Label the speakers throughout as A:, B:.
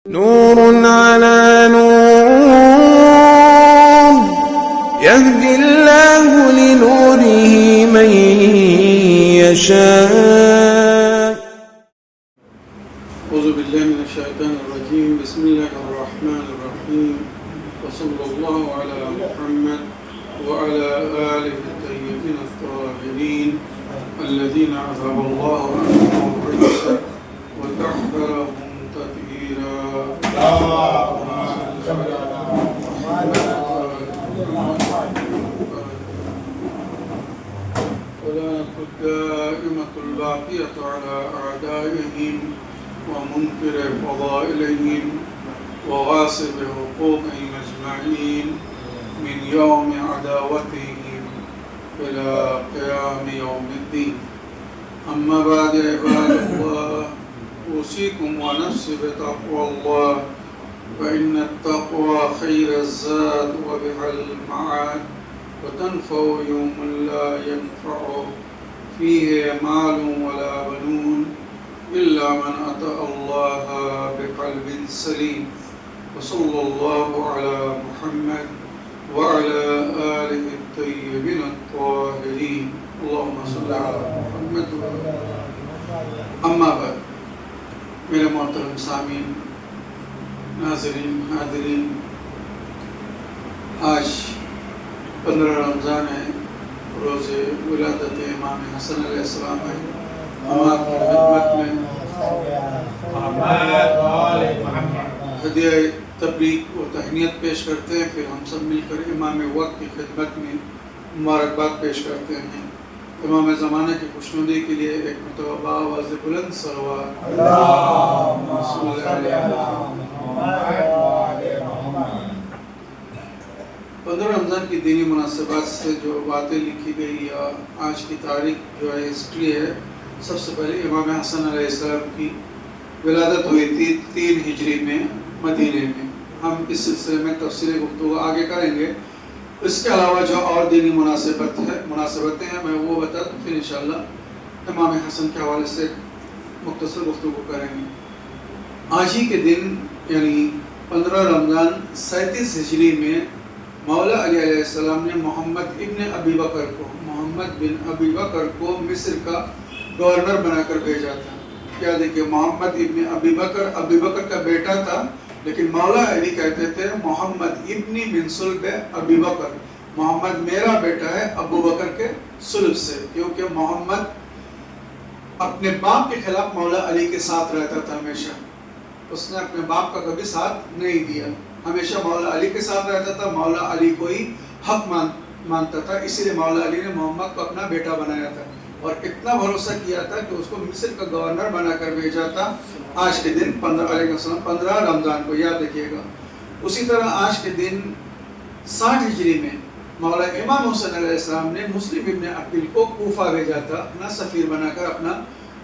A: نور على نور يهدي الله لنوره من يشاء.
B: أعوذ بالله من الشيطان الرجيم. بسم الله الرحمن الرحيم. وصلى الله على محمد وعلى آله الطيبين الطاهرين الذين أذهب الله عنهم الرجس وطهرهم تطهيرا. والصلاة الدائمة الباقية على أعدائهم ومنكر فضائلهم وغاصب حقوقهم أجمعين من يوم عداوتهم إلى قيام يوم الدين. أما بعد عباد الله، أوصيكم ونفسي بتقوى الله، فإن التقوى خير الزاد وبها المعاد، وتنفع يوم لا ينفع فيه مال ولا بنون إلا من أتى الله بقلب سليم. وصلى الله على محمد وعلى آله الطيبين الطاهرين. اللهم صل على محمد. اما بعد، میرے محترم سامعین، ناظرین، حاضرین، آج 15 رمضان ہے، روز ولادت امام حسن علیہ السلام ہے. ہم آپ کی خدمت میں ہدیہ تبریک و تہنیت پیش کرتے ہیں. پھر ہم سب مل کر امام وقت کی خدمت میں مبارکباد پیش کرتے ہیں. امام زمانہ کی خوشنودی کے لیے ایک مرتبہ باآواز بلند صلوات. اللہم صل علی محمد. 15 رمضان کی دینی مناسبات سے جو باتیں لکھی گئی یا آج کی تاریخ جو ہے ہسٹری ہے، سب سے پہلے امام حسن علیہ السلام کی ولادت ہوئی تھی 3 ہجری میں مدینے میں. ہم اس سلسلے میں تفصیلی گفتگو آگے کریں گے. اس کے علاوہ جو اور دینی مناسبتیں ہیں میں وہ بتا دوں، پھر انشاءاللہ امام حسن کے حوالے سے مختصر گفتگو کریں گے. آج ہی کے دن یعنی 15 رمضان 37 ہجری میں مولا علی علیہ السلام نے محمد بن ابی بکر کو مصر کا گورنر بنا کر بھیجا تھا. کیا دیکھیں، محمد ابن ابی بکر کا بیٹا تھا، لیکن مولا علی کہتے تھے محمد ابن من صلب ابی بکر، محمد میرا بیٹا ہے ابو بکر کے صلب سے، کیونکہ محمد اپنے باپ کے خلاف مولا علی کے ساتھ رہتا تھا. ہمیشہ اس نے اپنے باپ کا کبھی ساتھ نہیں دیا، ہمیشہ مولا علی کے ساتھ رہتا تھا، مولا علی کو ہی حق مانتا تھا. اسی لیے مولا علی نے محمد کو اپنا بیٹا بنایا تھا اور اتنا بھروسہ کیا تھا کہ اس کو مصر کا گورنر بنا کر بھیجا تھا. آج کے دن 15 رمضان کو یاد رکھیے گا. اسی طرح آج کے دن 60 ہجری میں مولا امام حسن علیہ السلام نے مسلم ابن عقیل کو کوفہ بھیجا تھا، اپنا سفیر بنا کر، اپنا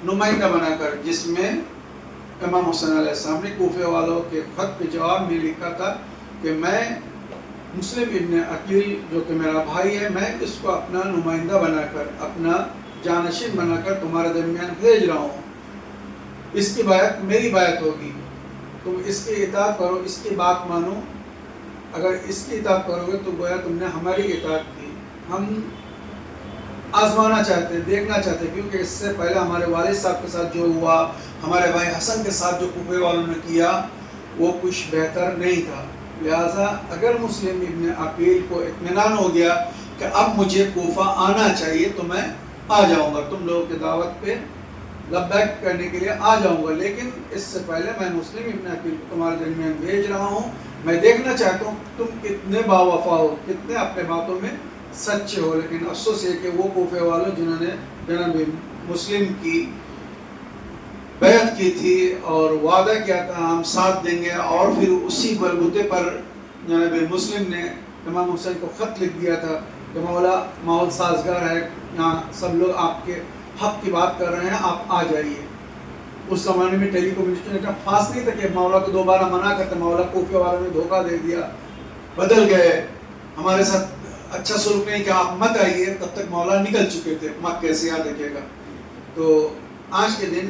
B: نمائندہ بنا کر، جس میں امام حسن علیہ السلام نے کوفے والوں کے خط کے جواب میں لکھا تھا کہ میں مسلم ابن عقیل جو کہ میرا بھائی ہے، میں اس کو اپنا نمائندہ بنا کر، اپنا جانشین بنا کر تمہارے درمیان بھیج رہا ہوں. اس کی بیعت میری بیعت ہوگی، تم اس کی اطاعت کرو، اس کی بات مانو. اگر اس کی اطاعت کرو گے تو گویا تم نے ہماری اطاعت کی. ہم آزمانا چاہتے ہیں، دیکھنا چاہتے ہیں، کیونکہ اس سے پہلے ہمارے والد صاحب کے ساتھ جو ہوا، ہمارے بھائی حسن کے ساتھ جو کوفے والوں نے کیا، وہ کچھ بہتر نہیں تھا. لہٰذا اگر مسلم ابن عقیل کو اطمینان ہو گیا کہ اب مجھے کوفہ آنا چاہیے تو میں آ جاؤں گا، تم لوگوں کی دعوت پہ لبیک کرنے کے لیے آ جاؤں گا، لیکن اس سے پہلے میں مسلم ابن عقیل کو تمہارے درمیان بھیج رہا ہوں. میں دیکھنا چاہتا ہوں تم کتنے باوفا ہو، کتنے اپنے باتوں میں سچے ہو. لیکن افسوس ہے کہ وہ کوفے والوں جنہوں نے جناب مسلم کی بیعت کی تھی اور وعدہ کیا تھا ہم ساتھ دیں گے، اور پھر اسی بلبوتے پر جناب مسلم نے امام حسین کو خط لکھ دیا تھا کہ مولا ماحول سازگار ہے، یہاں سب لوگ آپ کے حق کی بات کر رہے ہیں، آپ آ جائیے. اس زمانے میں ٹیلی کمیونیکیشن اتنا فاسٹ نہیں تھا کہ مولا کو دوبارہ منع کرتے. مولا کوفے والوں نے دھوکہ دے دیا، بدل گئے، ہمارے ساتھ اچھا سلوک نہیں کہ آپ مت آئیے. تب تک مولا نکل چکے تھے مکہ سے، یاد رکھیے گا. تو آج کے دن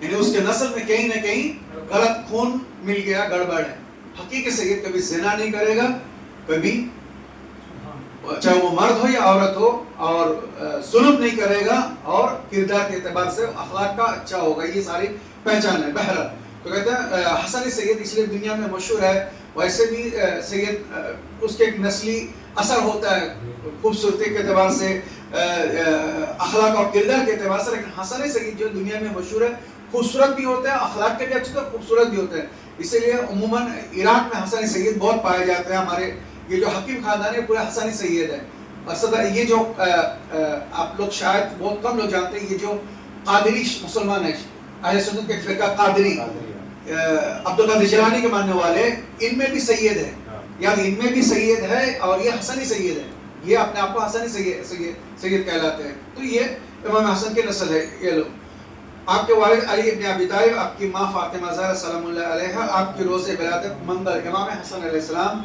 B: یعنی اس کے نسل میں کہیں نہ کہیں غلط خون مل گیا، گڑبڑ ہے. حقیقی سید کبھی زنا نہیں کرے گا، کبھی چاہے وہ مرد ہو یا عورت ہو، اور ظلم نہیں کرے گا، اور کردار کے اعتبار سے اخلاق کا اچھا ہوگا. یہ ساری پہچان ہے. بہرحال تو کہتے ہیں حسن سید اس لیے دنیا میں مشہور ہے. ویسے بھی سید اس کے ایک نسلی اثر ہوتا ہے خوبصورتی کے اعتبار سے، اخلاق اور کردار کے اعتبار سے، لیکن حسن سید جو دنیا میں مشہور ہے خوبصورت بھی ہوتا ہے، اخلاق کے بھی اچھے ہوتے ہیں، خوبصورت بھی ہوتے ہیں. اسی لیے عموماً عراق میں حسن سید بہت پائے جاتے ہیں. ہمارے یہ جو حکیم خاندان ہے پورا حسن سید ہے. اور یہ جو آپ لوگ شاید بہت کم لوگ جانتے ہیں، یہ جو قادری مسلمان ہے، اہل سنت کے فرقہ قادری، عبدالقادر جیلانی کے ماننے والے، ان میں بھی سید ہے، یعنی ان میں بھی سید ہے، اور یہ حسنی سید ہے. یہ اپنے آپ کو حسنی سید کہلاتے ہیں. تو یہ امام حسن کی نسل ہے. یہ لوگ آپ کے والد علی ابن ابی طالب، آپ کی ماں فاطمہ زہرا سلام اللہ علیہا، آپ کی روز ولادت منگل، امام حسن علیہ السلام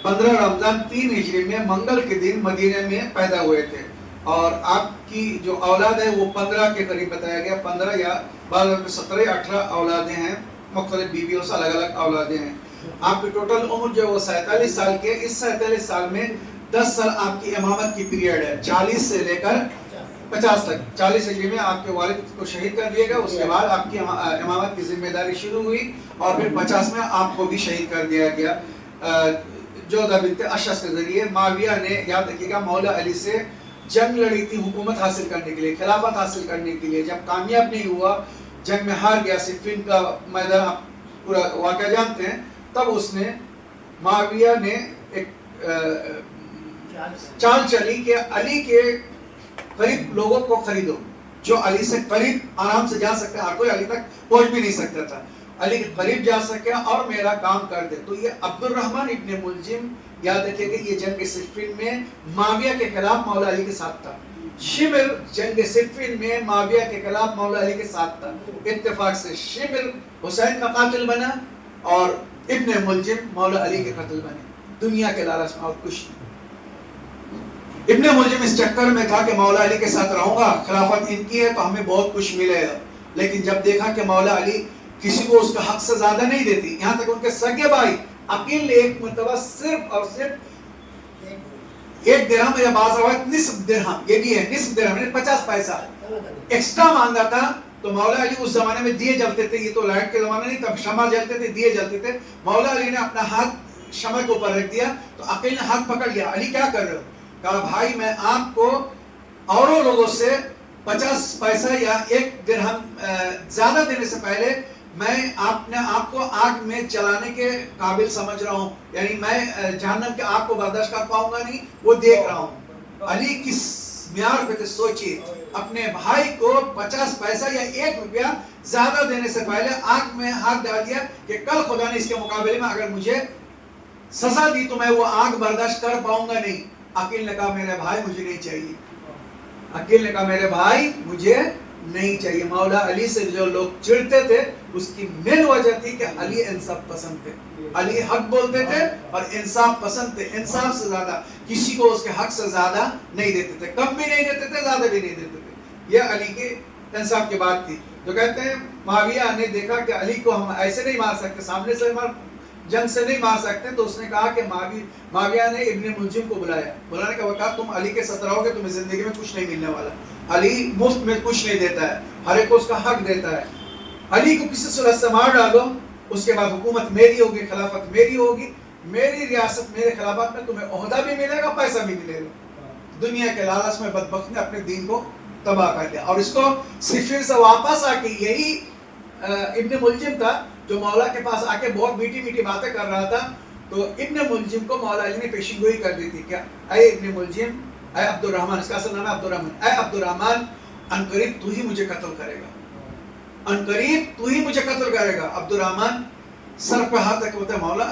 B: 15 رمضان 3 ہجری میں منگل کے دن مدینہ میں پیدا ہوئے تھے. اور آپ کی جو اولاد ہے وہ 15 کے قریب بتایا گیا، 15 یا بعض 17 18 اولادیں ہیں، مختلف بیویوں سے الگ الگ اولادیں ہیں. آپ کی ٹوٹل عمر جو وہ 47 سال کے. اس 47 سال میں 10 سال آپ کی امامت کی پیریڈ ہے، 40 سے لے کر 50 تک. 40 ہجری میں آپ کے والد کو شہید کر دیا گیا، اس کے بعد آپ کی امامت کی ذمہ داری شروع ہوئی، اور پھر 50 میں آپ کو بھی شہید کر دیا گیا جودہ بنت اشعث کے ذریعے. معاویہ نے، یاد رکھیے گا، مولا علی سے جنگ لڑی تھی حکومت حاصل کرنے کے لیے، خلافت حاصل کرنے کے لیے. جب کامیاب نہیں ہوا، جنگ میں ہار گیا، صفین کا میدان آپ پورا واقعہ جانتے ہیں، تب اس نے، معاویہ نے ایک چال چلی کہ علی کے قریب لوگوں کو خریدو، جو علی سے قریب آرام سے جا سکتے ہیں. ہر کوئی علی تک پہنچ بھی نہیں سکتا تھا، علی کے قریب جا سکے اور میرا کام کر دے. تو یہ عبد الرحمن ابن ملجم، یاد رکھیے کہ یہ جنگ صفین میں معاویہ کے خلاف مولا علی کے ساتھ تھا. شمر جنگ صفین میں معاویہ کے خلاف مولا علی کے ساتھ تھا. اتفاق سے شمر حسین کا قاتل بنا، اور ابن ملجم مولا علی کے قاتل بنے. دنیا کے لالچ میں اور کچھ نہیں. ابن ملجم اس چکر میں تھا کہ مولا علی کے ساتھ رہوں گا، خلافت ان کی ہے تو ہمیں بہت کچھ ملے گا. لیکن جب دیکھا کہ مولا علی کسی کو اس کا حق سے زیادہ نہیں دیتی، یہاں تک ان کے سگے بھائی عقیل نے ایک مرتبہ صرف اور صرف 1 درہم یا بعض روایت نصف درہم، یہ بھی ہے نصف درہم، 50 پیسہ ایکسٹرا مانگا تھا. تو مولا علی اس زمانے میں دیے جلتے تھے، یہ تو لائٹ کے زمانے نہیں، تب شمع جلتے تھے، دیے جلتے تھے. مولا علی نے اپنا ہاتھ شمع کے اوپر رکھ دیا تو عقیل نے ہاتھ پکڑ لیا. علی کیا کر رہے ہو؟ کہا بھائی میں آپ کو اوروں لوگوں سے 50 پیسہ یا 1 درہم زیادہ دینے سے پہلے میں آپ کو آگ میں چلانے کے قابل سمجھ رہا ہوں، یعنی میں جہنم کے آگ کو برداشت کر پاؤں گا نہیں، وہ دیکھ رہا ہوں. علی کس معیار پہ تھے سوچئے، اپنے بھائی کو 50 پیسہ یا 1 روپیہ زیادہ دینے سے پہلے آگ میں ہاتھ ڈال دیا کہ کل خدا نے اس کے مقابلے میں اگر مجھے سزا دی تو میں وہ آگ برداشت کر پاؤں گا نہیں. عقیل نے کہا میرے بھائی مجھے نہیں چاہیے، عقیل نے کہا میرے بھائی مجھے نہیں چاہیے. مولا علی سے جو لوگ چڑھتے تھے اس کی مین وجہ تھی کہ علی انصاف پسند تھے، علی حق بولتے تھے اور انصاف پسند تھے. انصاف سے زیادہ کسی کو اس کے حق سے زیادہ نہیں دیتے تھے، کم بھی نہیں دیتے تھے، زیادہ بھی نہیں دیتے تھے. یہ علی کے انصاف کی بات تھی. جو کہتے ہیں معاویہ نے دیکھا کہ علی کو ہم ایسے نہیں مار سکتے، سامنے سے جنگ سے نہیں مار سکتے، تو اس نے کہا کہ معاویہ نے ابن ملجم کو بلایا. بلانے کا وقت تم علی کے ساتھ رہو گے، تمہیں زندگی میں کچھ نہیں ملنے والا. علی مفت میں کچھ نہیں دیتا ہے، ہر ایک کو اس کا حق دیتا ہے. علی کو کسی صورت سے مار ڈالو، اس کے بعد حکومت میری ہوگی، خلافت میری ہوگی، میری ریاست میرے خلافت میں تمہیں عہدہ بھی ملے گا، پیسہ بھی ملے گا. دنیا کے لالچ میں بدبخت نے اپنے دین کو تباہ کر دیا. اور اس کو صفین سے واپس آ کے یہی ابن ملجم تھا جو مولا کے پاس آ کے بہت میٹھی میٹھی باتیں کر رہا تھا. تو ابن ملجم کو مولا علی نے پیشین گوئی کر دی تھی کہ اے ابن ملجم، اے عبد الرحمن، اس کا اصل نام ہے عبد الرحمن، اے عبد الرحمن عنقریب تو ہی مجھے قتل کرے گا، عنقریب تو ہی مجھے قتل کرے گا. عبد الرحمن سر پہ ہاتھ رکھ کے بولتا ہے مولا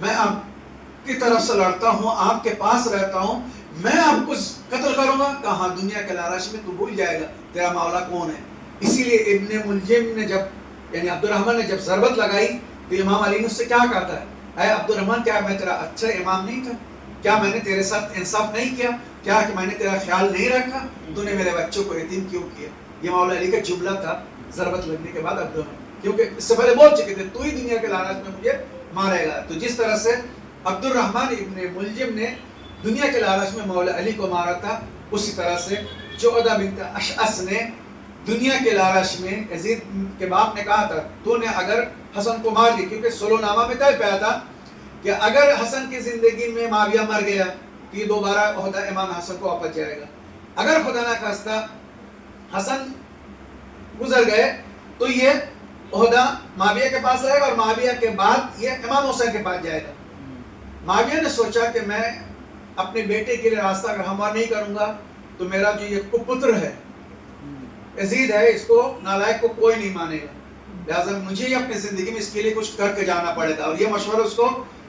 B: میں آپ کی طرف سے لڑتا ہوں، آپ کے پاس رہتا ہوں، میں آپ کو قتل کروں گا. کہاں دنیا کے لالچ میں تو بھول جائے گا تیرا مولا کون ہے. اسی لیے ابن ملجم نے جب، یعنی عبد الرحمن نے جب ضربت لگائی تو امام علی نے اس سے کیا کہتا ہے، اے عبد الرحمن کیا میں تیرا اچھا امام نہیں تھا؟ کیا میں نے تیرے ساتھ انصاف نہیں کیا؟ کیا کہ میں نے تیرا خیال نہیں رکھا؟ تو نے میرے بچوں کو یتیم کیوں کیا؟ یہ مولا علی کا جملہ تھا ضربت لگنے کے بعد عبد الرحمن، کیونکہ اس سے پہلے بول چکے تھے تو ہی دنیا کے لالچ میں مجھے مارے گا. تو جس طرح سے عبد الرحمن ابن ملجم نے دنیا کے لالچ میں مولا علی کو مارا تھا، اسی طرح سے جعدہ بنت اشعث نے دنیا کے لالچ میں یزید کے باپ نے کہا تھا تو نے اگر حسن کو مار دی، کیونکہ سلو نامہ میں طے پایا تھا کہ اگر حسن کی زندگی میں معاویہ مر گیا تو یہ دوبارہ عہدہ امام حسن کو واپس جائے گا. اگر خدا نہ خواستہ حسن گزر گئے تو یہ عہدہ معاویہ کے پاس رہے گا اور معاویہ کے بعد یہ امام حسین کے پاس جائے گا. معاویہ نے سوچا کہ میں اپنے بیٹے کے لیے راستہ اگر ہموار نہیں کروں گا تو میرا جو یہ کپتر ہے یزید ہے، اس کو نالائق کو کوئی نہیں مانے گا، لہٰذا مجھے ہی اپنی زندگی میں اس کے لیے کچھ کر کے جانا پڑے گا. اور یہ مشورہ اس کو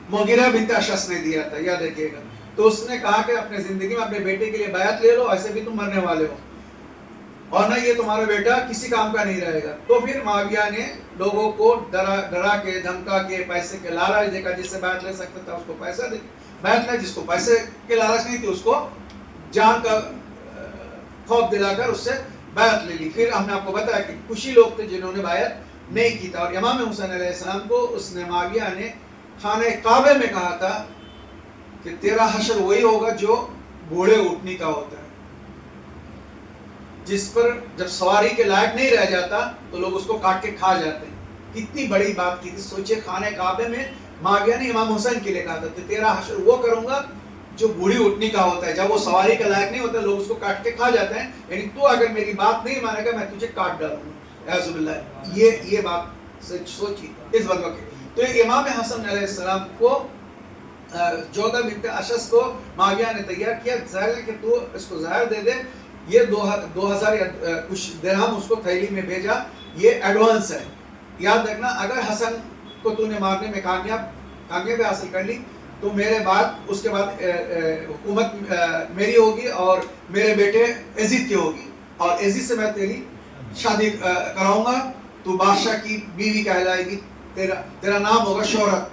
B: مغیرہ بنت اشعث نے دیا تھا، یاد رکھیے گا. تو اس نے کہا کہ اپنے زندگی میں اپنے بیٹے کے لیے بیعت لے لو، ایسے بھی تم مرنے والے ہو اور نہ یہ تمہارا بیٹا کسی کام کا نہیں رہے گا. تو پھر معاویہ نے لوگوں کو ڈرا کے دھمکا کے پیسے کے لالچ دے کر، جس سے بیعت لے سکتا تھا اس کو پیسہ دے بیعت لے، جس کو پیسے کے لالچ نہیں تھی اس کو جان کا خوف دلا کر اس سے بیعت لے لی. پھر ہم نے آپ کو بتایا کہ کچھ ہی لوگ تھے جنہوں نے بیعت نہیں کی تھا. اور امام حسین علیہ السلام کو اس نے معاویہ نے خانہ کعبے میں کہا تھا کہ تیرا حشر وہی ہوگا جو گھوڑے اونٹنی کا ہوتا ہے، جس پر جب سواری کے لائق نہیں رہ جاتا تو لوگ اس کو کاٹ کے کھا جاتے ہیں. کتنی بڑی بات کی تھی. سوچے خانہ کعبے میں معاویہ نے امام حسین کے لیے کہا تھا کہ تیرا حشر وہ کروں گا جو بوڑھی اٹھنی کا ہوتا ہے، جب وہ سواری کا لائق نہیں ہوتا لوگ اس کو کاٹ کے کھا جاتے ہیں، یعنی تو اگر میری بات نہیں مانے گا میں تجھے کاٹ ڈالوں گا. اعوذ باللہ. یہ بات سوچی اس بدوا کی. تو امام حسن علیہ السلام کو جعدہ بنت اشعث کو معاویہ نے تیار کیا، ظاہر ہے کہ تو اس کو زہر دے دے. یہ 2000 یا کچھ درہم اس کو تھیلی میں بھیجا، یہ ایڈوانس ہے. یاد رکھنا اگر حسن کو تو نے مارنے میں کامیابی حاصل کر لی تو میرے بعد اس کے بعد حکومت میری ہوگی اور میرے بیٹے یزید کی ہوگی، اور یزید سے میں تیری شادی کراؤں گا، تو بادشاہ کی بیوی کہلائے گی، تیرا نام ہوگا شہرت.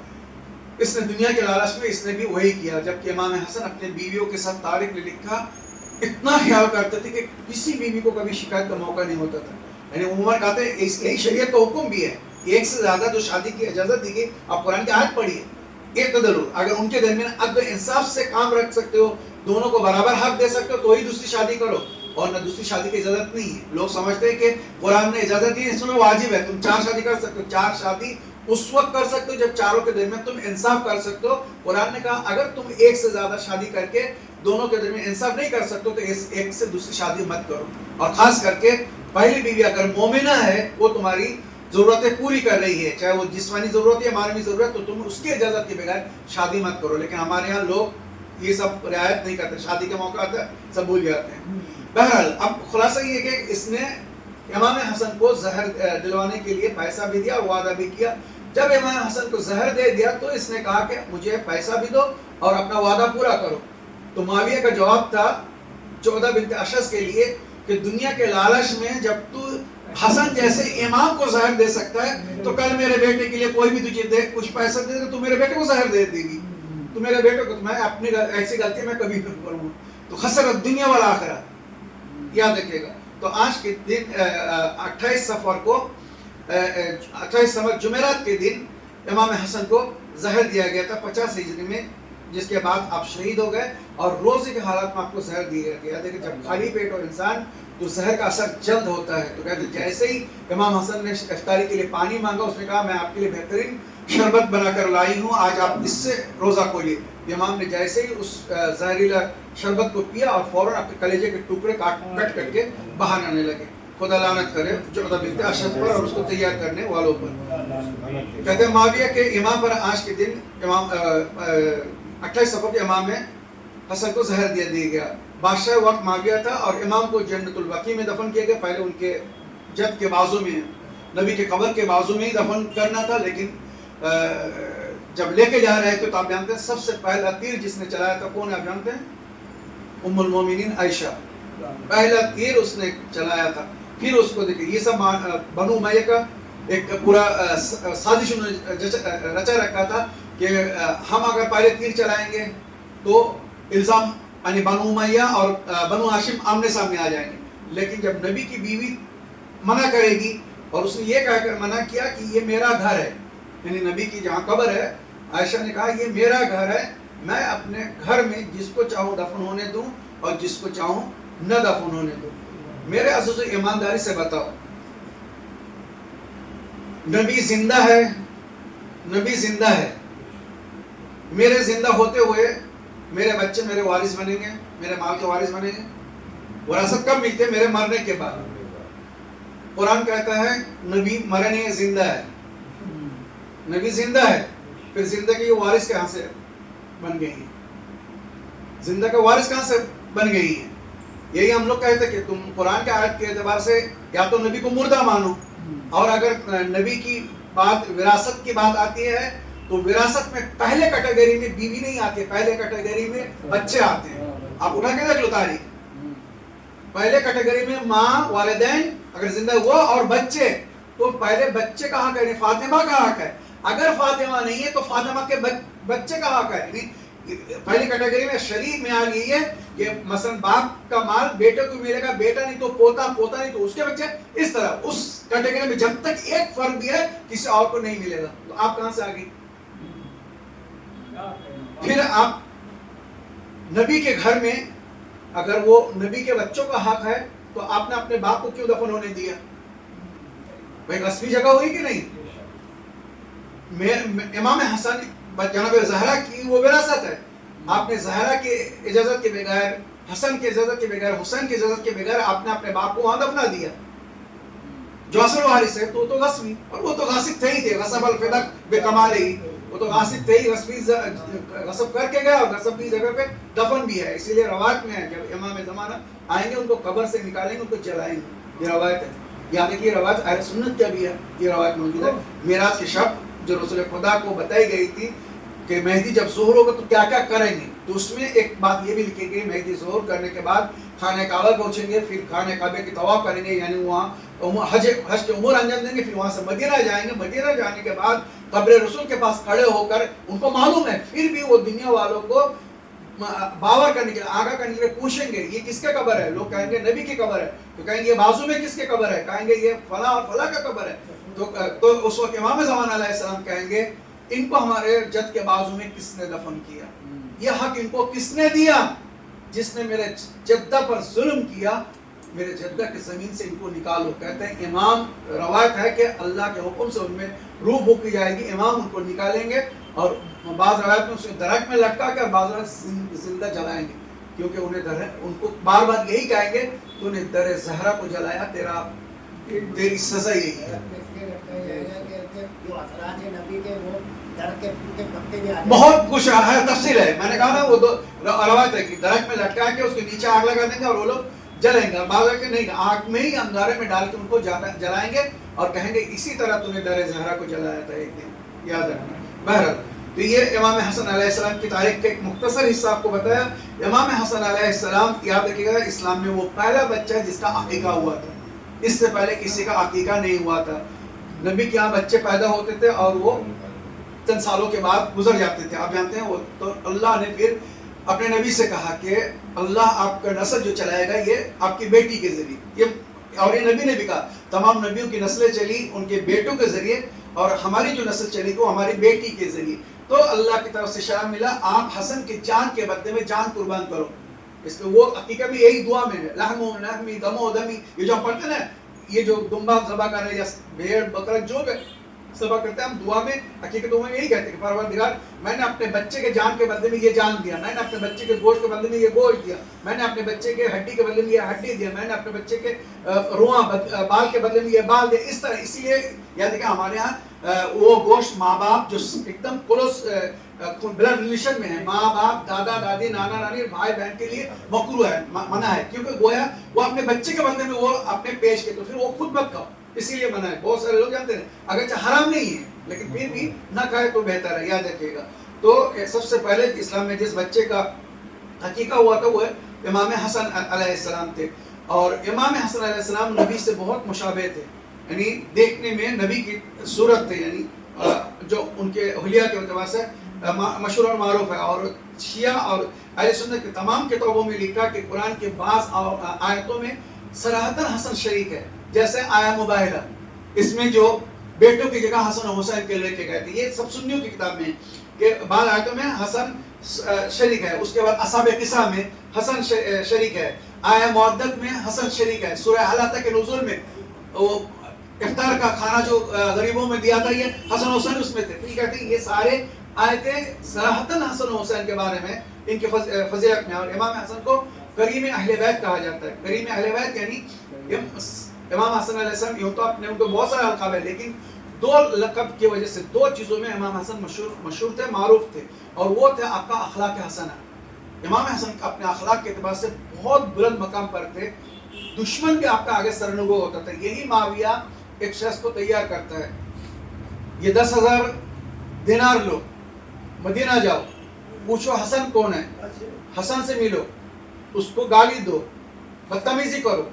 B: اس نے دنیا کے لالچ میں اس نے بھی وہی کیا. جبکہ امام حسن اپنے بیویوں کے ساتھ تاریخ نے لکھا اتنا خیال کرتے تھے کہ کسی بیوی کو کبھی شکایت کا موقع نہیں ہوتا تھا. یعنی عموماً کہتے ہیں یہی شریعت کا حکم بھی ہے، ایک سے زیادہ جو شادی کی اجازت دی گئی. آپ قرآن کی آیت پڑھیے، اعتدلوا، اگر ان کے درمیان عدل انصاف سے کام رکھ سکتے ہو، دونوں کو برابر حق دے سکتے ہو تو ہی دوسری شادی کرو، اور نہ دوسری شادی کی اجازت نہیں ہے. لوگ سمجھتے ہیں کہ قرآن نے اجازت دی اس میں واجب ہے، تم 4 شادی کر سکتے ہو. 4 شادی اس وقت کر سکتے ہو جب چاروں کے درمیان تم انصاف کر سکتے ہو. قرآن نے کہا اگر تم ایک سے زیادہ شادی کر کے دونوں کے درمیان انصاف نہیں کر سکتے تو اس ایک سے دوسری شادی مت کرو. اور خاص کر کے پہلی بیوی اگر مومنہ ہے، وہ تمہاری ضرورتیں پوری کر رہی ہے، چاہے وہ جسمانی ضرورت یا معنوی ضرورت، تو تم اس کی اجازت کے بغیر شادی مت کرو. لیکن ہمارے یہاں لوگ یہ سب رعایت نہیں کرتے، شادی کا موقع آتا ہے سب بھول جاتے ہیں. بہرحال اب خلاصہ یہ کہ اس نے امام حسن کو زہر دلوانے کے لیے پیسہ بھی دیا اور وعدہ بھی کیا. جب امام حسن کو زہر دے دیا تو اس نے کہا کہ مجھے پیسہ بھی دو اور اپنا وعدہ پورا کرو. تو معاویہ کا جواب تھا جعدہ بنت اشعث کے لیے کہ دنیا کے لالچ میں جب تو حسن جیسے امام کو زہر دے سکتا ہے تو کل میرے بیٹے کے لیے کوئی بھی تجھے دے کچھ پیسہ دے دے تو میرے بیٹے کو زہر دے دے گی. تو میرے بیٹے کو میں اپنی ایسی غلطی میں کبھی نہیں کروں. تو خسرت دنیا والآخرہ. یاد رکھیے گا. تو آج کے دن 28 صفر جمعرات کے دن امام حسن کو زہر دیا گیا تھا 50 ہجری میں، جس کے بعد آپ شہید ہو گئے. اور روزے کے حالات میں آپ کو زہر دیا گیا. دیکھیں جب خالی پیٹ ہو انسان تو زہر کا اثر جلد ہوتا ہے. تو کہتے جیسے ہی امام حسن نے افطاری کے لیے پانی مانگا، اس نے کہا میں آپ کے لیے بہترین شربت بنا کر لائی ہوں، آج آپ اس سے روزہ کھولیے. امام نے جیسے ہی اس زہریلا شربت کو پیا اور فوراً اپنے کلیجے کے ٹکڑے کٹ کر کے باہر آنے لگے. خدا لعنت کرے جعدہ بنت اشعث پر اور اس کو تیار کرنے والوں پر. کہتے ہیں معاویہ کے امام پر آج کے دن امام 28 صفر کے امام میں حسن کو زہر دیا گیا. بادشاہ وقت معاویہ تھا اور امام کو جنت البقیع میں دفن کیا گیا. پہلے ان کے جد کے بازو میں، نبی کے قبر کے بازو میں ہی دفن کرنا تھا، لیکن جب لے کے جا رہے تھے تو آپ جانتے ہیں سب سے پہلا تیر جس نے چلایا تھا کون ہے؟ آپ جانتے ہیں ام المومنین عائشہ. پہلا تیر اس نے چلایا تھا. پھر اس کو دیکھیں یہ سب بنو امیہ کا ایک پورا سازش رچا رکھا تھا کہ ہم اگر پہلے تیر چلائیں گے تو الزام یعنی بنو امیہ اور بنو ہاشم آمنے سامنے آ جائیں گے. لیکن جب نبی کی بیوی منع کرے گی اور اس نے یہ کہہ کر منع کیا کہ یہ میرا گھر ہے، یعنی نبی کی جہاں قبر ہے عائشہ نے کہا یہ میرا گھر ہے، میں اپنے گھر میں جس کو چاہوں دفن ہونے دوں اور جس کو چاہوں نہ دفن ہونے دوں۔ میرے عزیزو ایمانداری سے بتاؤ، نبی زندہ ہے، نبی زندہ ہے، میرے زندہ ہوتے ہوئے میرے بچے میرے وارث بنیں گے، میرے مال کے وارث بنیں گے؟ وراثت کب ملتے؟ میرے مرنے کے بعد۔ قرآن کہتا ہے نبی مرے نہیں ہے، زندہ ہے، نبی زندہ ہے، پھر زندگی کے وارث کہاں سے بن گئی ہیں؟ زندہ کا وارث کہاں سے بن گئی ہیں؟ یہی ہم لوگ کہتے کہ تم قرآن کے آیت کے اعتبار سے یا تو نبی کو مردہ مانو، اور اگر نبی کی بات وراثت کی بات آتی ہے تو وراثت میں پہلے کیٹیگری میں بیوی نہیں آتی، پہلے کیٹیگری میں بچے آتے ہیں۔ آپ اٹھا کے دیکھ لو تاریخ، پہلے کیٹیگری میں ماں، والدین اگر زندہ ہوا اور بچے، تو پہلے بچے کا حق ہے، فاطمہ کا حق ہے۔ اگر فاطمہ نہیں ہے تو فاطمہ کے بچے کا حق ہے۔ پہلی کیٹیگری میں شرعی معیار یہی ہے کہ مثلا باپ کا مال بیٹے کو ملے گا، بیٹا نہیں تو پوتا، پوتا نہیں تو اس کے بچے، اس طرح اس کیٹیگری میں جب تک ایک فرد بھی ہے کسی اور کو نہیں ملے گا۔ تو آپ کہاں سے آ گئی؟ پھر آپ نبی کے گھر میں اگر وہ نبی کے بچوں کا حق ہے تو آپ نے اپنے باپ کو کیوں دفن ہونے دیا؟ بھائی غصبی جگہ ہوئی کہ نہیں؟ امام حسن جناب زہرا کی وہ وراثت ہے، آپ نے زہرا کی اجازت کے بغیر، حسن کی اجازت کے بغیر، حسین کی اجازت کے بغیر آپ نے اپنے باپ کو وہاں دفنا دیا۔ جو اصل وارث ہے تو غصبی، اور وہ تو غاصب تھے ہی تھے، غصب الفدق بکمال ہی، وہ تو غاصب تھے ہی، غصب کر کے گیا اور غصب کی جگہ پہ دفن بھی ہے۔ اسی لیے روایت میں ہے جب امام زمانہ آئیں گے ان کو قبر سے نکالیں گے، ان کو جلائیں گے، یہ روایت ہے۔ یعنی کہ یہ روایت اہل سنت کا بھی ہے، یہ روایت موجود ہے۔ معراج کی شب جو رسول خدا کو بتائی گئی تھی کہ مہدی جب ظہور ہوگا تو کیا کیا کریں گے، تو اس میں ایک بات یہ بھی لکھی گئی، مہدی ظہور کرنے کے بعد خانہ کعبہ پہنچیں گے، پھر خانہ کعبے کی طواف کریں گے، یعنی وہاں حج کے امور انجام دیں گے، پھر وہاں سے مدینہ جائیں گے، مدینہ جانے کے بعد قبر رسول کے پاس کھڑے ہو کر ان کو معلوم ہے، پھر بھی وہ دنیا والوں کو باور کرنے کے لیے، آگاہ کرنے کے لیے پوچھیں گے یہ کس کے قبر ہے؟ لوگ کہیں گے نبی کی قبر ہے، تو کہیں گے یہ بازو میں کس کے قبر ہے؟ کہیں گے یہ فلاں اور فلاں کا قبر ہے۔ تو اس وقت امام زمانہ علیہ السلام کہیں گے ان کو ہمارے جد کے بازو میں کس نے دفن کیا؟ یہ حق ان کو کس نے دیا؟ جس نے میرے جدہ پر ظلم کیا، میرے جدہ کی زمین سے ان کو نکالو۔ کہتے ہیں امام، روایت ہے کہ اللہ کے حکم سے ان میں روح پھونکی جائے گی، امام ان کو نکالیں گے، اور بعض روایت میں اسے درخت میں لٹکا کے، بعض روایت زندہ جلائیں گے، کیونکہ انہیں ان کو بار بار یہی کہیں گے تو نے در زہرا کو جلایا، تیری سزا یہی ہے۔ بہت کچھ ہے، تفصیل ہے، میں نے کہا نا وہ دو روایت ہے کہ درخت میں لٹکا کے اس کے نیچے آگ لگا دیں گے اور وہ لوگ جلیں گے، اور بعض کہ نہیں، آگ میں ہی انگارے میں ڈال کے ان کو جلائیں گے اور کہیں گے اسی طرح تو نے در زہرا کو جلایا تھا ایک دن، یاد رکھنا۔ بہرحال تو یہ امام حسن علیہ السلام کی تاریخ کا ایک مختصر حصہ آپ کو بتایا۔ امام حسن علیہ السلام، یاد رکھیے گا، اسلام میں وہ پہلا بچہ ہے جس کا عقیقہ ہوا تھا، اس سے پہلے کسی کا عقیقہ نہیں ہوا تھا۔ نبی کے یہاں بچے پیدا ہوتے تھے اور وہ چند سالوں کے بعد گزر جاتے تھے، آپ جانتے ہیں وہ، تو اللہ نے پھر اپنے نبی سے کہا کہ اللہ آپ کا نسل جو چلائے گا یہ آپ کی بیٹی کے ذریعے، اور یہ نبی نے بھی کہا تمام نبیوں کی نسلیں چلی ان کے بیٹوں کے ذریعے، اور ہماری جو نسل چلی وہ ہماری بیٹی کے ذریعے۔ تو اللہ کی طرف سے اشارہ ملا، آپ حسن کی جان کے بدلے میں جان قربان کرو۔ اس کے وہ عقیقہ بھی یہی دعا میں ہے، لحم و لحمی، دم و دمی، یہ جو ہم پڑھتے ہیں نا، یہ جو دمبا ذبح کر رہے ہیں یا بھیڑ بکرا جو بھی ذبح کرتے ہیں، ہم دعا میں حقیقت میں یہی کہتے ہیں کہ پروردگار میں نے اپنے بچے کے جان کے بدلے میں یہ جان دیا، میں نے اپنے بچے کے گوشت کے بدلے میں یہ گوشت دیا، میں نے اپنے بچے کے ہڈی کے بدلے میں یہ ہڈی دیا، میں نے اپنے بچے کے رواں بال کے بدلے میں یہ بال دیا، اس طرح۔ اسی لیے یاد رکھیں ہمارے ہاں وہ گوشت ماں باپ جو ایک دم کلوز بلڈ ریلیشن میں ہے، ماں باپ، دادا دادی، نانا نانی، بھائی بہن کے لیے مکروہ ہے، منع ہے، کیونکہ گویا وہ اپنے بچے کے بدلے میں وہ اپنے پیش کے، تو پھر وہ خود مت کھاؤ، اسی لیے منع ہے۔ بہت سارے لوگ جانتے ہیں اگرچہ حرام نہیں ہے لیکن پھر بھی نہ کھائے تو بہتر ہے، یاد رکھیے گا۔ تو سب سے پہلے اسلام میں جس بچے کا عقیقہ ہوا تھا وہ امام حسن علیہ السلام تھے، اور امام حسن علیہ السلام نبی سے بہت مشابہ تھے، یعنی دیکھنے میں نبی کی صورت تھے، یعنی جو ان کے حلیہ کے اعتبار سے مشہور اور معروف ہے۔ اور شیعہ اور اہل سنت کے تمام کتابوں میں لکھا کہ قرآن کے بعض آیتوں میں صراحتاً حسن شریک ہے، جیسے آیا مباہلہ، اس میں جو بیٹوں کی جگہ حسن و حسین کے لے کے گئے تھے. یہ سب سنیوں کی کتاب میں ہے کہ بعض آیتوں میں حسن شریک ہے, اس کے بعد اصحاب قصہ میں حسن شریک ہے, آیہ معدت میں حسن شریک ہے, سورہ حلاتہ کے نزول میں وہ افطار کا کھانا جو غریبوں میں دیا تھا یہ حسن حسین اس میں تھے. تو یہ کہتے ہیں یہ سارے آیتیں صراحتاً حسن و حسین کے بارے میں ان کے فضیلت میں. اور امام حسن کو کریم اہل بیت کہا جاتا ہے. کریم اہل بیت یعنی امام حسن علیہ السلام یوں تو اپنے ان کو بہت سارے القاب ہے, لیکن دو لقب کی وجہ سے دو چیزوں میں امام حسن مشہور تھے, معروف تھے, اور وہ تھے آپ کا اخلاق حسنہ. امام حسن اپنے اخلاق کے اعتبار سے بہت بلند مقام پر تھے, دشمن بھی آپ کا آگے سرنگو ہوتا تھا. یہی معاویہ ایک شخص کو تیار کرتا ہے, یہ 10,000 دینار لو, مدینہ جاؤ, پوچھو حسن کون ہے, حسن سے ملو, اس کو گالی دو, بدتمیزی کرو,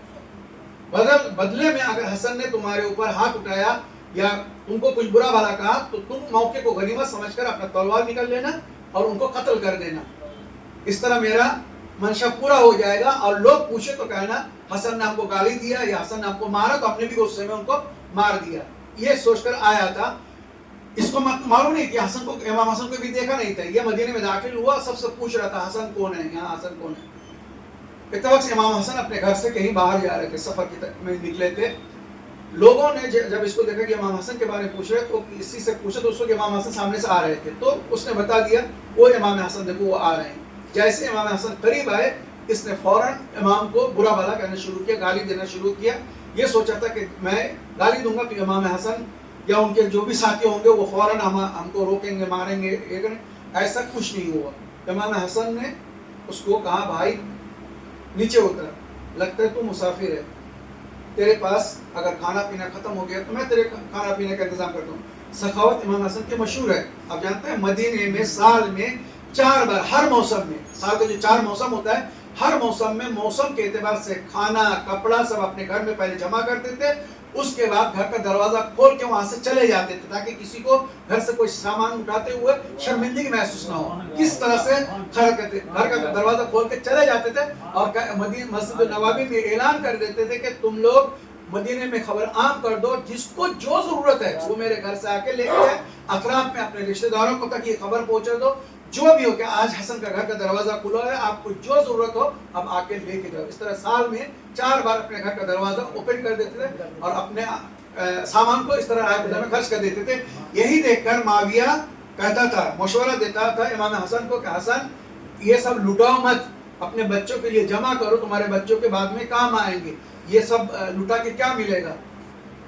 B: بدلے میں اگر حسن نے تمہارے اوپر ہاتھ اٹھایا یا تم کو کچھ برا بھلا کہا تو تم موقع کو غنیمت سمجھ کر اپنا تلوار نکل لینا اور ان کو قتل کر دینا. اس طرح میرا منشا پورا ہو جائے گا, اور لوگ پوچھے تو کہنا حسن نے ہم کو گالی دیا یا حسن نے ہم کو مارا, تو اپنے بھی غصے میں ان کو مار دیا. یہ سوچ کر آیا تھا. اس کو معلوم نہیں کہ حسن کو, امام حسن کو بھی دیکھا نہیں تھا. یہ مدینے میں داخل ہوا, سب سے پوچھ رہا تھا حسن کون ہے, یہاں حسن کون ہے. اتفاق سے امام حسن اپنے گھر سے کہیں باہر جا رہے تھے, سفر میں نکلے تھے. لوگوں نے جب اس کو دیکھا کہ امام حسن کے بارے میں پوچھ رہے تو اسی سے پوچھا, تو اس وقت امام حسن سامنے سے آ رہے تھے, تو اس نے بتا دیا وہ امام حسن دیکھو وہ آ رہے ہیں. جیسے امام حسن قریب آئے, اس نے فوراً امام کو برا بھلا کہنا شروع کیا, گالی دینا شروع کیا. یہ سوچا تھا کہ میں گالی دوں گا تو امام حسن یا ان کے جو بھی ساتھی ہوں گے وہ فوراً ہم کو روکیں گے, ماریں گے. ایسا کچھ نہیں ہوا. امام حسن نے اس کو کہا بھائی نیچے اتر, لگتا ہے تو مسافر ہے, تیرے پاس اگر کھانا پینا ختم ہو گیا تو میں تیرے کھانا پینے کا انتظام کرتا ہوں. سخاوت امام حسن کی مشہور ہے. آپ جانتے ہیں مدینے میں سال میں 4 بار, ہر موسم میں, سال کا جو 4 موسم ہوتا ہے, ہر موسم میں موسم کے اعتبار سے کھانا کپڑا سب اپنے گھر میں پہلے جمع کرتے تھے. اس کے بعد گھر کا دروازہ کھول کے وہاں سے چلے جاتے تھے تاکہ کسی کو گھر سے کوئی سامان اٹھاتے ہوئے شرمندگی محسوس نہ ہو. کس طرح سے گھر کا دروازہ کھول کے چلے جاتے تھے اور مسجد نبوی میں اعلان کر دیتے تھے کہ تم لوگ مدینے میں خبر عام کر دو, جس کو جو ضرورت ہے وہ میرے گھر سے آ کے لے کے جائے, اطراف میں اپنے رشتہ داروں کو تک یہ خبر پہنچا دو, جو بھی ہو کہ آج حسن کا گھر کا دروازہ کھلا ہے, آپ کو جو ضرورت ہو اب آ کے لے کے جاؤ. اس طرح سال میں 4 بار اپنے گھر کا دروازہ اوپن کر دیتے تھے اور اپنے سامان کو اس طرح رائے میں خرچ کر دیتے تھے. یہی دیکھ کر معاویہ کہتا تھا, مشورہ دیتا تھا امام حسن کو کہ حسن یہ سب لٹاؤ مت, اپنے بچوں کے لیے جمع کرو, تمہارے بچوں کے بعد میں کام آئیں گے, یہ سب لٹا کے کیا ملے گا,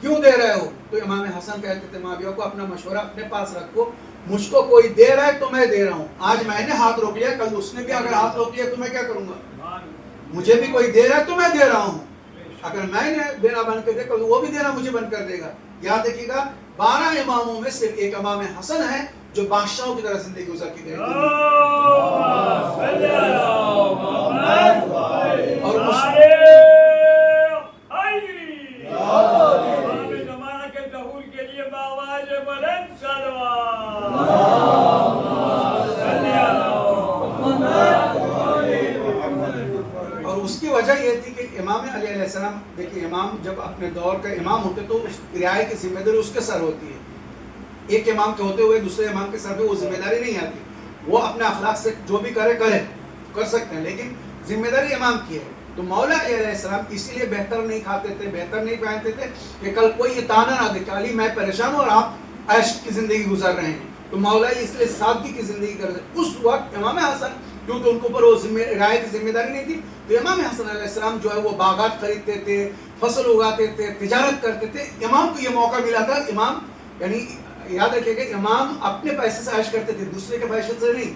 B: کیوں دے رہے ہو. تو امام حسن کہتے تھے معاویہ کو اپنا مشورہ اپنے پاس رکھو, مجھ کو کوئی دے رہا ہے تو میں دے رہا ہوں. آج میں نے ہاتھ روک لیا, کل اس نے بھی اگر ہاتھ روک لیا تو میں کیا کروں گا. مجھے بھی کوئی دے رہا ہے تو میں دے رہا ہوں, اگر میں نے دینا بند کر دیا کل وہ بھی دینا مجھے بند کر دے گا. یاد رکھیے گا 12 اماموں میں صرف ایک امام حسن ہے جو بادشاہوں کی طرح زندگی گزار کی گئی. اور اس کی وجہ یہ تھی کہ امام علی علیہ السلام, دیکھیے امام جب اپنے دور کا امام ہوتے تو اس رعایا کی ذمہ داری اس کے سر ہوتی ہے. ایک امام کے ہوتے ہوئے دوسرے امام کے سر پہ وہ ذمہ داری نہیں آتی. وہ اپنے اخلاق سے جو بھی کر سکتے ہیں, لیکن ذمہ داری امام کی ہے. تو مولا علی علیہ السلام اسی لیے بہتر نہیں کھاتے تھے, بہتر نہیں پہنتے تھے کہ کل کوئی یہ تانا نہ دے کہ علی میں پریشان ہوں اور آپ عیش کی زندگی گزار رہے ہیں. تو مولا اس لیے سادگی کی زندگی کر رہے. اس وقت امام حسن کیونکہ ان کے اوپر وہ رعایا کی ذمہ داری نہیں تھی, تو امام حسن علیہ السلام جو ہے وہ باغات خریدتے تھے, فصل اگاتے تھے, تجارت کرتے تھے. امام کو یہ موقع ملا تھا. امام یعنی یاد رکھیے کہ امام اپنے پیسے سے عیش کرتے تھے, دوسرے کے پیسے سے نہیں.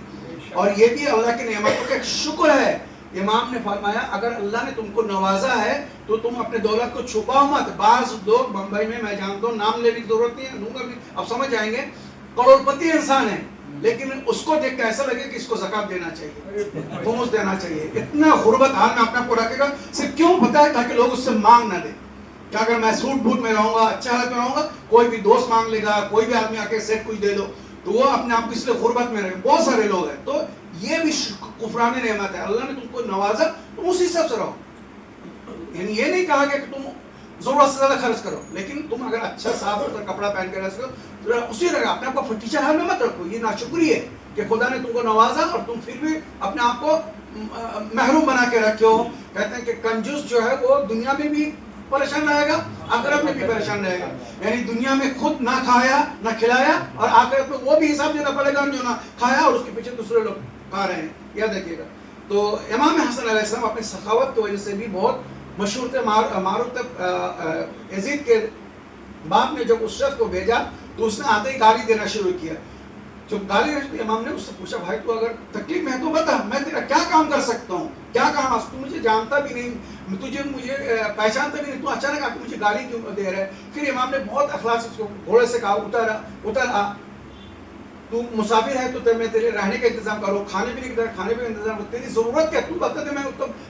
B: اور یہ بھی اللہ کی نعمتوں کا ایک شکر ہے. امام نے فرمایا اگر اللہ نے تم کو نوازا ہے تو تم اپنے دولت کو چھپاؤ مت. بعض لوگ بمبئی میں, میں جانتا ہوں, نام لینے کی ضرورت نہیں ہے, لوں گا بھی, اب سمجھ جائیں گے, کروڑ پتی انسان ہے, لیکن اس کو دیکھ کے ایسا لگے کہ اس کو زکات دینا چاہیے, خمس دینا چاہیے. اتنا غربت حال میں اپنے آپ کو رکھے گا. صرف کیوں پتا ہے تاکہ لوگ اس سے مانگ نہ دیں. کہ اگر میں سوٹ بوٹ میں رہوں گا, اچھا حالت میں رہوں گا, کوئی بھی دوست مانگ لے گا, کوئی بھی آدمی آ کے سیٹ کچھ دے دو, تو وہ اپنے آپ کو اس لیے غربت میں رہے. بہت سارے لوگ ہیں. تو یہ بھی کفران نعمت ہے. اللہ نے تم کو نوازا, تم اسی حساب سے رہو. یعنی یہ نہیں کہا کہ تم ضرورت سے زیادہ خرچ کرو، لیکن تم اگر اچھا صاف ستھرا کپڑا پہن کے رہو تو اسی طرح اپنے آپ کو ٹیچر حال میں مت رکھو. یہ ناشکری ہے کہ خدا نے تم کو نوازا اور تم پھر بھی اپنے آپ کو محروم بنا کے رکھے ہو. کہتے ہیں کہ کنجوس جو ہے وہ دنیا میں بھی پریشان رہے گا، آخرت میں بھی پریشان رہے گا. یعنی دنیا میں خود نہ کھایا نہ کھلایا، اور آخرت میں وہ بھی حساب دینا پڑے گا جو نہ کھایا اور اس کے پیچھے دوسرے لوگ کھا رہے ہیں. یاد رکھیے گا. تو امام حسن علیہ السلام اپنی سخاوت کی وجہ سے بھی بہت مشہور تھے. معروف تھے. یزید کے باپ نے جب اس شخص کو بھیجا تو اس نے آتے ہی گالی دینا شروع کیا. جب گالی دی امام نے اس سے پوچھا بھائی تو اگر تکلیف میں ہے تو بتا، میں تیرا کیا کام کر سکتا ہوں، کیا کام ہے، تو مجھے جانتا بھی نہیں، مجھے پہچانتا بھی نہیں، تو اچانک آ کے مجھے گالی کیوں دے رہا ہے. پھر امام نے بہت اخلاق سے اس کو گھوڑے سے کہا اتر آ، تو مسافر ہے تو میں تیرے رہنے کا انتظام کروں، کھانے پینے کا انتظام کروں، تیری ضرورت کیا تو بتا دے، میں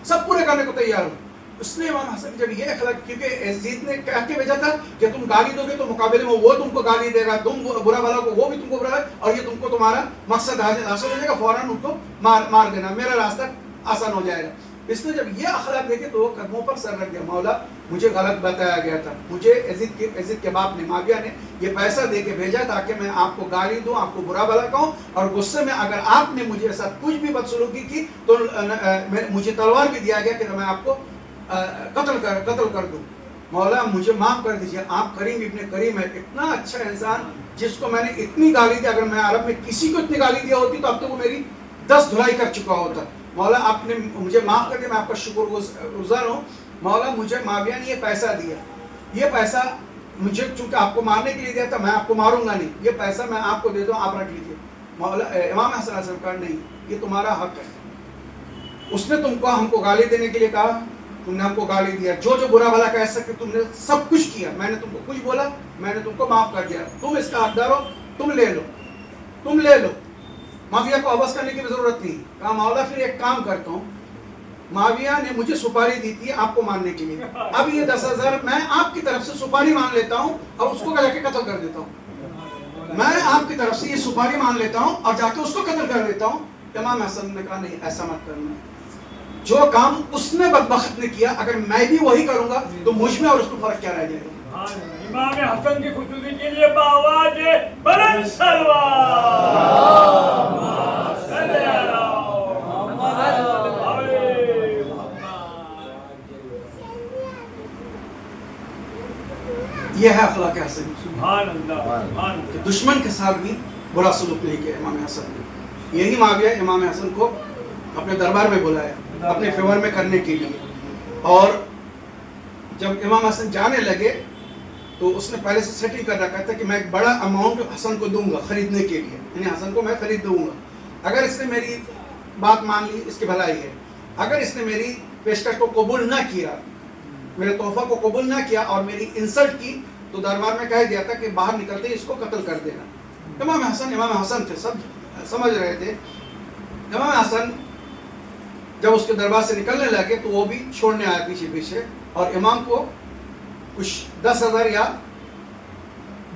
B: سب پورے کرنے کو تیار ہوں. اس نے امام حسن جب یہ اخلاق، کیونکہ یزید نے کہہ کے بھیجا تھا کہ تم گالی دو گے تو مقابلے میں وہ تم کو گالی دے گا، تم برا بھلا کو وہ بھی تم کو برا، اور یہ تم کو تمہارا مقصد حاصل ہو جائے گا، فوراً ان کو مار دینا، میرا راستہ آسان ہو جائے گا. اس نے جب یہ اخلاق دیکھے تو وہ قدموں پر سر رکھ دیا. مولا مجھے غلط بتایا گیا تھا، مجھے یزید کے باپ نے معاویہ نے یہ پیسہ دے کے بھیجا تاکہ میں آپ کو گالی دوں، آپ کو برا بھلا کہوں، اور غصے میں اگر آپ نے مجھے ایسا کچھ بھی بدسلوکی کی تو مجھے تلوار بھی دیا گیا کہ میں آپ کو قتل کر دوں. مولا مجھے معاف کر دیجیے، آپ کریم ابن کریم ہے، اتنا اچھا انسان جس کو میں نے اتنی گالی دی، اگر میں عرب میں کسی کو اتنی گالی دیا ہوتی تو اب تک وہ میری 10 دھلائی کر چکا ہوتا. مولا آپ نے مجھے معاف کر دیا، میں آپ کا شکر گزار ہوں. مولا مجھے معاویہ نے یہ پیسہ دیا، یہ پیسہ مجھے چونکہ آپ کو مارنے کے لیے دیا تھا، میں آپ کو ماروں گا نہیں، یہ پیسہ میں آپ کو دے دوں، آپ رکھ لیجیے. مولا امام حسن علیہ السلام کہا نہیں، یہ تمہارا حق ہے. اس نے تم کو ہم کو گالی دینے کے لیے کہا، تم نے ہم کو گالی دیا، جو برا بھلا کہہ سکتے تم نے سب کچھ کیا، میں نے تم کو کچھ بولا، میں نے تم کو معاف کر دیا، تم اس کا حقدار ہو، تم لے لو. معاویہ کو واپس کرنے کی بھی ضرورت نہیں. کہا مولا پھر ایک کام کرتا ہوں، معاویہ نے مجھے سپاری دی تھی آپ کو مارنے کے لیے، اب یہ 10,000 میں آپ کی طرف سے سپاری مان لیتا ہوں اور اس کو جا کے قتل کر دیتا ہوں. میں آپ کی طرف سے یہ سپاری مان لیتا ہوں اور جا کے اس کو قتل کر دیتا ہوں. امام حسن نے کہا نہیں، ایسا مت کرنا، جو کام اس نے بدبخت نے کیا اگر میں بھی وہی کروں گا تو مجھ میں اور اس میں فرق کیا رہ جائے گا.
C: امام حسن کی خصوصی کے لیے بآواز بلند سلوات.
B: یہ ہے اخلاق حسن.
C: سبحان اللہ.
B: دشمن کے ساتھ بھی برا سلوک نہیں کیا امام حسن نے. یہی معاویہ امام حسن کو اپنے دربار میں بلایا اپنے فیور میں کرنے کے لیے. اور جب امام حسن جانے لگے تو اس نے پہلے سے سیٹنگ کر رکھا تھا کہ میں ایک بڑا اماؤنٹ حسن کو دوں گا خریدنے کے لیے، یعنی حسن کو میں خرید دوں گا. اگر اس نے میری بات مان لی اس کی بھلائی ہے، اگر اس نے میری پیشکش کو قبول نہ کیا، میرے تحفہ کو قبول نہ کیا اور میری انسلٹ کی تو دربار میں کہہ دیا تھا کہ باہر نکلتے ہی اس کو قتل کر دینا. امام حسن تھے، سب سمجھ رہے تھے. امام حسن جب اس کے دربار سے نکلنے لگے تو وہ بھی چھوڑنے آیا پیچھے اور امام کو کچھ 10,000 یا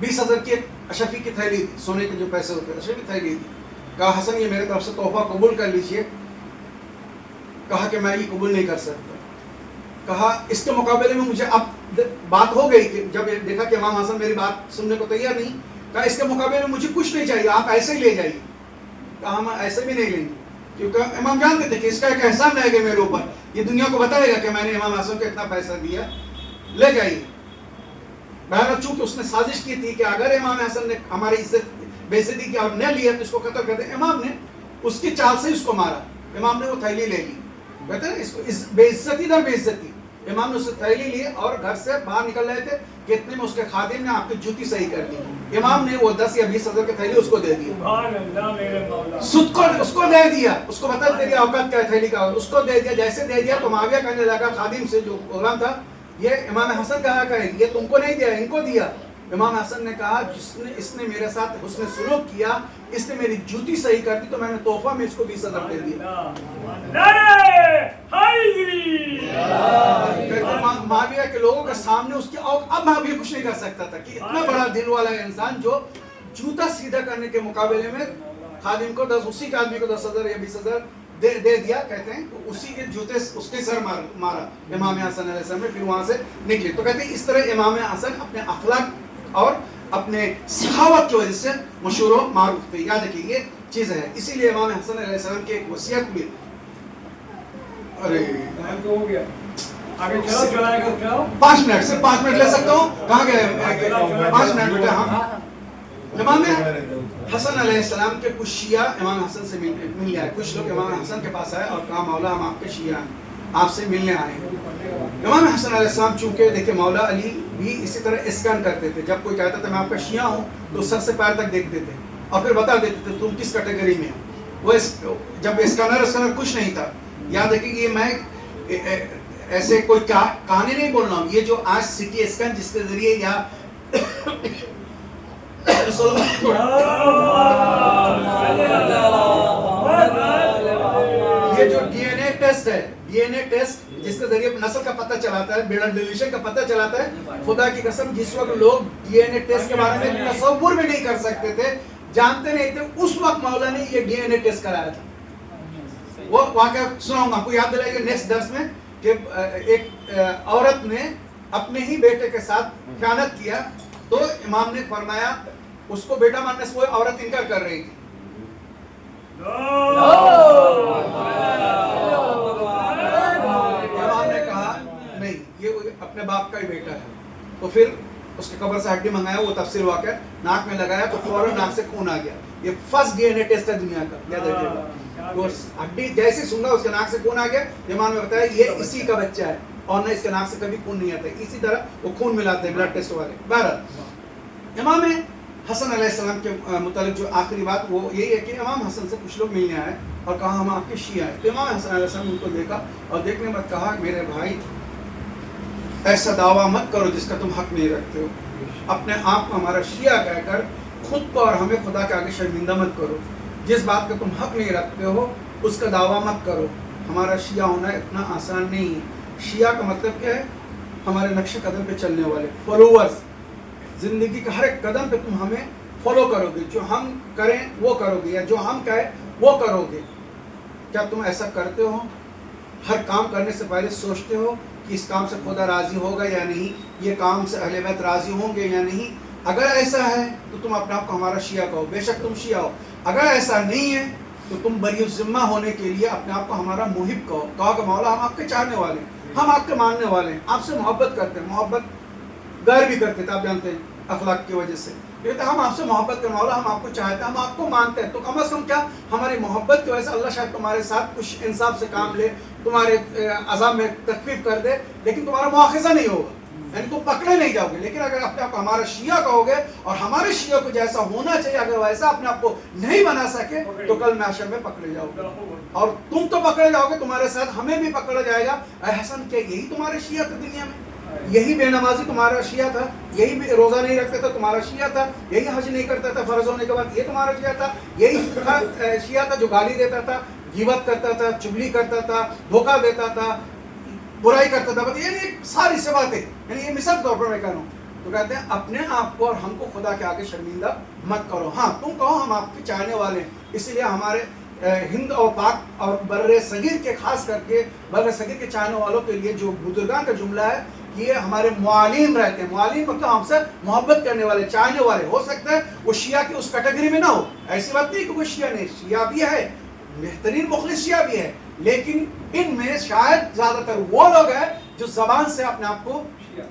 B: 20,000 کی اشرفی کی تھیلی دی، سونے کے جو پیسے ہوتے ہیں اشرفی تھیلی دی. کہا حسن یہ میرے طرف سے تحفہ قبول کر لیجئے. کہا کہ میں یہ قبول نہیں کر سکتا. کہا اس کے مقابلے میں مجھے اب بات ہو گئی کہ جب دیکھا کہ امام حسن میری بات سننے کو تیار نہیں، کہا اس کے مقابلے میں مجھے کچھ نہیں چاہیے، آپ ایسے ہی لے جائیے. کہا ہم ایسے بھی نہیں لیں گے، کیونکہ امام جانتے تھے کہ اس کا ایک احسان رہے گا میرے اوپر، یہ دنیا کو بتائے گا کہ میں نے امام حسن کو اتنا پیسہ دیا، لے جائیے. بہرحال چونکہ اس نے سازش کی تھی کہ اگر امام حسن نے ہماری عزت بے عزتی کی اور نہ لیا تو اس کو قتل کر دے، امام نے اس کی چال سے اس کو مارا. امام نے وہ تھیلی لے لی، کہتے ہیں اس کو بے عزتی در بے عزتی. امام نے اس سے تھیلی لی اور گھر سے باہر نکل رہے تھے کہ اتنے میں اس کے خادم نے آپ کی جوتی صحیح کر دی. امام نے وہ 10 یا 20,000 کی تھیلی اس کو دے دی. سود کو اس کو دے دیا، اس کو بتا تیری اوقات کیا ہے تھیلی کا، اس کو دے دیا. جیسے دے دیا تو معاویہ کہنے لگا خادم سے جو غلام تھا، یہ امام حسن کہا کہ یہ تم کو نہیں دیا، ان کو دیا. امام حسن نے کہا اس نے میرے ساتھ حسن سلوک کیا، اس نے میری جوتی صحیح کر دی تو میں نے تحفہ میں اس کو 20,000 دے دیا. معاویہ کے لوگوں کے سامنے اس کی اب معاویہ کچھ نہیں کر سکتا تھا کہ اتنا بڑا دل والا انسان جو جوتا سیدھا کرنے کے مقابلے میں خادم کو اسی کے آدمی کو 10,000 یا 20,000
D: دے دیا, کہتے ہیں اسی کے جوتے اس کے سر مارا امام حسن علیہ السلام نے, پھر وہاں سے نکلے. تو کہتے ہیں اس طرح امام حسن اپنے اخلاق اور اپنے سخاوت کی وجہ سے مشہور و معروف تھے. یاد رکھیے یہ چیز ہے. اسی لیے امام حسن علیہ السلام کی ایک وصیت بھی, ارے
C: ہو گیا آگے چلو, چلائے گا چلاؤ
D: 5 منٹ سے 5 منٹ لے سکتا ہوں, کہاں گئے 5 منٹ بیٹا. ہاں امام حسن علیہ السلام کے کچھ شیعہ امام حسن سے مل آئے. کچھ لوگ امام حسن کے پاس آئے اور کہا مولا ہم آپ کے شیعہ ہیں, آپ سے ملنے آئے ہیں. امام حسن علیہ السلام چونکہ دیکھیں مولا علی بھی اسی طرح اسکین کرتے تھے. جب کوئی کہتا تھا میں آپ کا شیعہ ہوں تو سر سے پیر تک دیکھتے تھے اور پھر بتا دیتے تھے تم کس کیٹیگری میں ہو. وہ جب اسکینر کچھ نہیں تھا. یاد رکھیے کہ یہ میں ایسے کوئی کہانی نہیں بول رہا ہوں. یہ جو آج سی ٹی اسکین جس کے ذریعے یا یہ جو ڈی این اے ٹیسٹ ہے, ڈی این اے ٹیسٹ جس کے ذریعے نسل کا پتہ چلاتا ہے, بلڈ ریلیشن کا پتہ چلاتا ہے, خدا کی قسم جس وقت لوگ ڈی این اے ٹیسٹ کے بارے میں تصور بھی نہیں کر سکتے تھے, جانتے نہیں تھے, اس وقت مولا نے یہ ڈی این اے ٹیسٹ کرایا تھا. وہ واقعہ سناؤں گا آپ کو, یاد دلائے گا نیکسٹ درس میں کہ ایک عورت نے اپنے ہی بیٹے کے ساتھ خیانت کیا تو امام نے فرمایا اس کو بیٹا ماننے سے وہ عورت انکار کر رہی تھی. امام نے کہا نہیں یہ اپنے باپ کا ہی بیٹا ہے. تو پھر اس کے قبر سے ہڈی منگایا, وہ تفسیر واقعہ, ناک میں لگایا تو فوراً ناک سے خون آ گیا. یہ first D N A test ہے دنیا کا, یاد رکھیے گا. وہ ہڈی جیسے سنگا اس کے ناک سے خون آ گیا. امام نے بتایا یہ اسی کا بچہ ہے اور نہ اس کے ناک سے کبھی خون نہیں آتا. اسی طرح وہ خون ملاتے ہیں بلڈ ٹیسٹ والے. بہرحال امام حسن علیہ السلام کے متعلق جو آخری بات وہ یہی ہے کہ امام حسن سے کچھ لوگ ملنے آئے اور کہا ہم آپ کے شیعہ ہیں. تو امام حسن علیہ السلام نے ان کو دیکھا اور دیکھنے میں کہا میرے بھائی ایسا دعویٰ مت کرو جس کا تم حق نہیں رکھتے ہو. اپنے آپ کو ہمارا شیعہ کہہ کر خود کو اور ہمیں خدا کے آگے شرمندہ مت کرو. جس بات کا تم حق نہیں رکھتے ہو اس کا دعویٰ مت کرو. ہمارا شیعہ ہونا اتنا آسان نہیں ہے. شیعہ کا مطلب کیا ہے؟ ہمارے نقش قدم پہ چلنے والے فالوورز. زندگی کا ہر ایک قدم پہ تم ہمیں فالو کرو گے, جو ہم کریں وہ کرو گے یا جو ہم کہیں وہ کرو گے. کیا تم ایسا کرتے ہو؟ ہر کام کرنے سے پہلے سوچتے ہو کہ اس کام سے خدا راضی ہوگا یا نہیں, یہ کام سے اہل بیت راضی ہوں گے یا نہیں. اگر ایسا ہے تو تم اپنے آپ کو ہمارا شیعہ کہو, بے شک تم شیعہ ہو. اگر ایسا نہیں ہے تو تم بری الذمہ ہونے کے لیے اپنے آپ کو ہمارا محب کہو. کہو کہ مولا ہم آپ کے چاہنے والے ہیں, ہم آپ کے ماننے والے ہیں, آپ سے محبت کرتے ہیں. محبت غیر بھی کرتے تھے, آپ جانتے ہیں اخلاق کی وجہ سے. کہتے ہم آپ سے محبت کرنے والا, ہم آپ کو چاہتے ہیں, ہم آپ کو مانتے ہیں. تو کم از کم کیا ہماری محبت کی وجہ سے اللہ شاید تمہارے ساتھ کچھ انصاف سے کام لے, تمہارے عذاب میں تخفیف کر دے, لیکن تمہارا مواخذہ نہیں ہوگا, یعنی تم پکڑے نہیں جاؤ گے. لیکن اگر اپنے آپ کو ہمارا شیعہ کہو گے اور ہمارے شیعہ کو جیسا ہونا چاہیے اگر ویسا اپنے آپ کو نہیں بنا سکے تو کل محشر میں پکڑے جاؤ گے. اور تم تو پکڑے جاؤ گے, تمہارے ساتھ ہمیں بھی پکڑا جائے گا. اے حسن کیا یہی تمہارے شیعہ تھے دنیا میں؟ یہی بے نمازی تمہارا شیعہ تھا؟ یہی روزہ نہیں رکھتا تھا تمہارا شیعہ تھا؟ یہی حج نہیں کرتا تھا فرض ہونے کے بعد یہ تمہارا شیعہ تھا؟ یہی شیعہ تھا جو گالی دیتا تھا, غیبت کرتا تھا, چغلی کرتا تھا, دھوکہ دیتا تھا, برائی کرتا تھا؟ یعنی ساری سے باتیں, یعنی یہ مثال طور پر میں کہہ رہا ہوں. تو کہتے ہیں اپنے آپ کو اور ہم کو خدا کے آگے شرمندہ مت کرو. ہاں تم کہو ہم آپ کے چاہنے والے ہیں. اس لیے ہمارے ہند اور پاک اور بر صغیر کے, خاص کر کے بر صغیر کے چاہنے والوں کے لیے جو بزرگان کا جملہ ہے یہ ہمارے معالین رہتے ہیں. معالین مطلب ہم سے محبت کرنے والے, چاہنے والے. ہو سکتا ہے وہ شیعہ کی اس کیٹیگری میں نہ ہو, ایسی بات نہیں کہ وہ شیعہ نہیں, شیعہ بھی ہے, بہترین مخلص شیعہ بھی ہے, لیکن ان میں شاید زیادہ تر وہ لوگ ہیں جو زبان سے اپنے آپ کو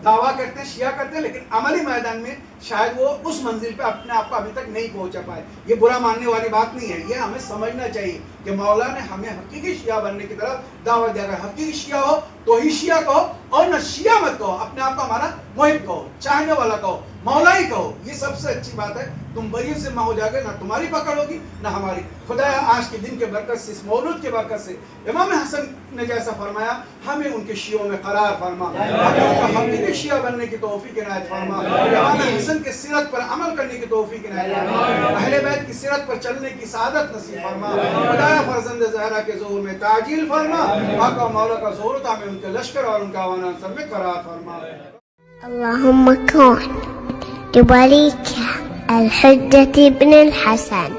D: دعویٰ کرتے ہیں, شیعہ کرتے ہیں, لیکن عملی میدان میں شاید وہ اس منزل پہ اپنے آپ کو ابھی تک نہیں پہنچا پائے. یہ برا ماننے والی بات نہیں ہے, یہ ہمیں سمجھنا چاہیے کہ مولا نے ہمیں حقیقی شیعہ بننے کی طرف دعوت دیا. اگر حقیقی شیعہ ہو تو ہی شیعہ کہو, اور نہ شیعہ مت کہو, اپنے آپ کو ہمارا محب کہو, چاہنے والا کہو, مولا ہی کہو. یہ سب سے اچھی بات ہے. تم بری ذمہ ہو جاؤ گے, نہ تمہاری پکڑ ہوگی نہ ہماری. خدایا آج کے دن کے برکت سے, اس مولود کے برکت سے امام حسن نے جیسا فرمایا ہمیں ان کے شیعوں میں قرار فرما, ہمیں ان کا حقیقی شیعہ بننے کی توفیق عنایت فرما, امام حسن کے سیرت پر عمل کرنے کی توفیق عنایت فرما, اہل بیت کی سیرت پر چلنے کی سعادت نصیب فرما. خدایا فرزند زہرا کے ظہور میں تعجیل فرما, آقا مولا کا ظہور تھا, ہمیں ان کے لشکر اور ان کا آوانان سب میں قرار فرما.
E: اللهم كن لوليك الحجة بن الحسن